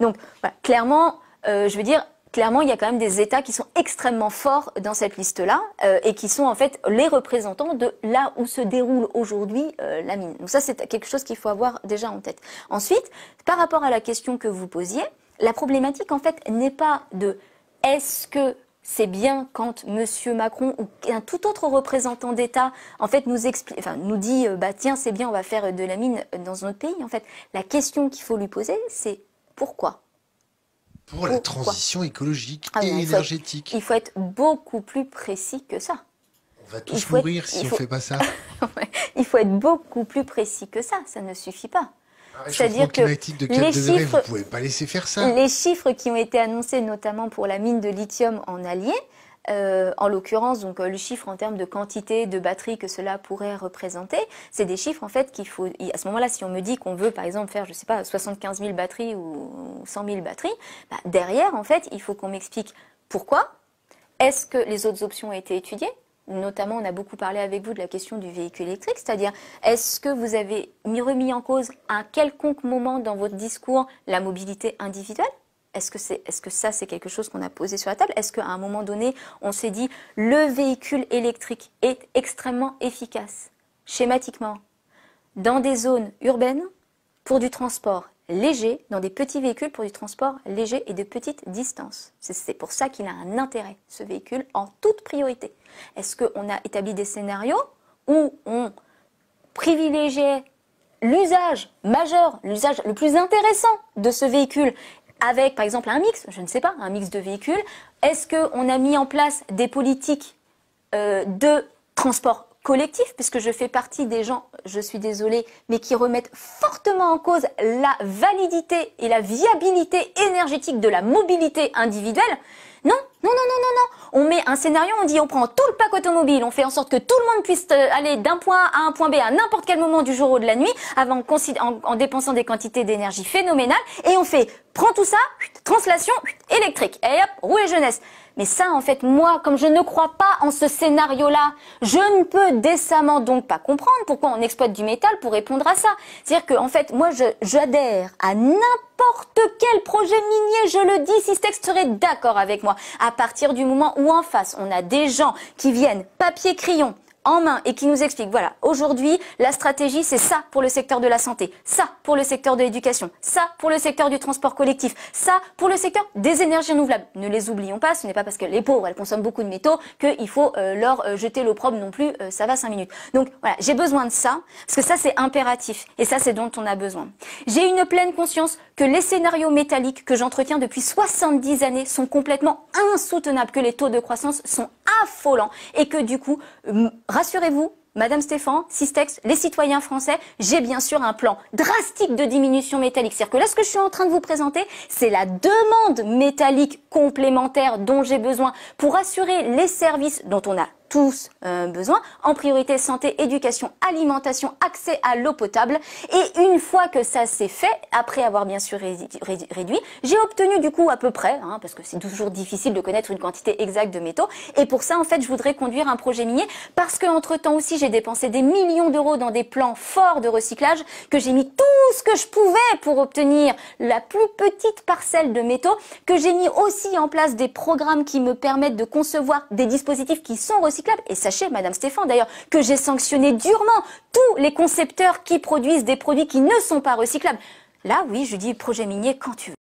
Donc, voilà, clairement, je veux dire, clairement, il y a quand même des États qui sont extrêmement forts dans cette liste-là et qui sont en fait les représentants de là où se déroule aujourd'hui la mine. Donc ça, c'est quelque chose qu'il faut avoir déjà en tête. Ensuite, par rapport à la question que vous posiez, la problématique en fait n'est pas de est-ce que c'est bien quand Monsieur Macron ou un tout autre représentant d'État en fait nous explique, enfin nous dit bah tiens c'est bien on va faire de la mine dans notre pays. En fait, la question qu'il faut lui poser c'est pourquoi. Pour la transition écologique et non, énergétique. Il faut être beaucoup plus précis que ça. On va tous mourir si on ne fait pas ça. Il faut être beaucoup plus précis que ça ne suffit pas. C'est-à-dire que de 4 degrés, vous ne pouvez pas laisser faire ça. Les chiffres qui ont été annoncés notamment pour la mine de lithium en Allier, en l'occurrence, donc le chiffre en termes de quantité de batteries que cela pourrait représenter, c'est des chiffres en fait qu'il faut. À ce moment-là, si on me dit qu'on veut par exemple faire, je sais pas, 75 000 batteries ou 100 000 batteries, bah, derrière en fait, il faut qu'on m'explique pourquoi. Est-ce que les autres options ont été étudiées? Notamment, on a beaucoup parlé avec vous de la question du véhicule électrique, c'est-à-dire est-ce que vous avez remis en cause à un quelconque moment dans votre discours la mobilité individuelle? Est-ce que ça, c'est quelque chose qu'on a posé sur la table? Est-ce qu'à un moment donné, on s'est dit le véhicule électrique est extrêmement efficace, schématiquement, dans des zones urbaines pour du transport léger, dans des petits véhicules pour du transport léger et de petites distances. C'est pour ça qu'il a un intérêt, ce véhicule, en toute priorité. Est-ce qu'on a établi des scénarios où on privilégiait l'usage majeur, l'usage le plus intéressant de ce véhicule avec, par exemple, un mix, je ne sais pas, un mix de véhicules? Est-ce qu'on a mis en place des politiques de transport collectif, puisque je fais partie des gens, je suis désolée, mais qui remettent fortement en cause la validité et la viabilité énergétique de la mobilité individuelle? Non, non, non, non, non, non. On met un scénario, on dit on prend tout le parc automobile, on fait en sorte que tout le monde puisse aller d'un point A à un point B à n'importe quel moment du jour ou de la nuit, en dépensant des quantités d'énergie phénoménales, et on fait, prends tout ça, translation électrique, et hop, rouler jeunesse. Mais ça, en fait, moi, comme je ne crois pas en ce scénario-là, je ne peux décemment donc pas comprendre pourquoi on exploite du métal pour répondre à ça. C'est-à-dire que, en fait, moi, j'adhère à n'importe quel projet minier, je le dis, Systex serait d'accord avec moi. À partir du moment où en face, on a des gens qui viennent papier crayon en main et qui nous expliquent, voilà, aujourd'hui, la stratégie, c'est ça pour le secteur de la santé, ça pour le secteur de l'éducation, ça pour le secteur du transport collectif, ça pour le secteur des énergies renouvelables. Ne les oublions pas, ce n'est pas parce que les pauvres, elles consomment beaucoup de métaux qu'il faut leur jeter l'opprobre non plus, ça va 5 minutes. Donc voilà, j'ai besoin de ça, parce que ça c'est impératif, et ça c'est dont on a besoin. J'ai une pleine conscience que les scénarios métalliques que j'entretiens depuis 70 années sont complètement insoutenables, que les taux de croissance sont affolants, et que du coup, rassurez-vous, Madame Stéphan, Systex, les citoyens français, j'ai bien sûr un plan drastique de diminution métallique. C'est-à-dire que là, ce que je suis en train de vous présenter, c'est la demande métallique complémentaire dont j'ai besoin pour assurer les services dont on a tous besoin, en priorité santé, éducation, alimentation, accès à l'eau potable. Et une fois que ça s'est fait, après avoir bien sûr réduit, j'ai obtenu du coup à peu près, parce que c'est toujours difficile de connaître une quantité exacte de métaux, et pour ça en fait je voudrais conduire un projet minier, parce que entre temps aussi j'ai dépensé des millions d'euros dans des plans forts de recyclage, que j'ai mis tout ce que je pouvais pour obtenir la plus petite parcelle de métaux, que j'ai mis aussi en place des programmes qui me permettent de concevoir des dispositifs qui sont recyclables. Et sachez, Madame Stéphan, d'ailleurs, que j'ai sanctionné durement tous les concepteurs qui produisent des produits qui ne sont pas recyclables. Là, oui, je dis projet minier quand tu veux.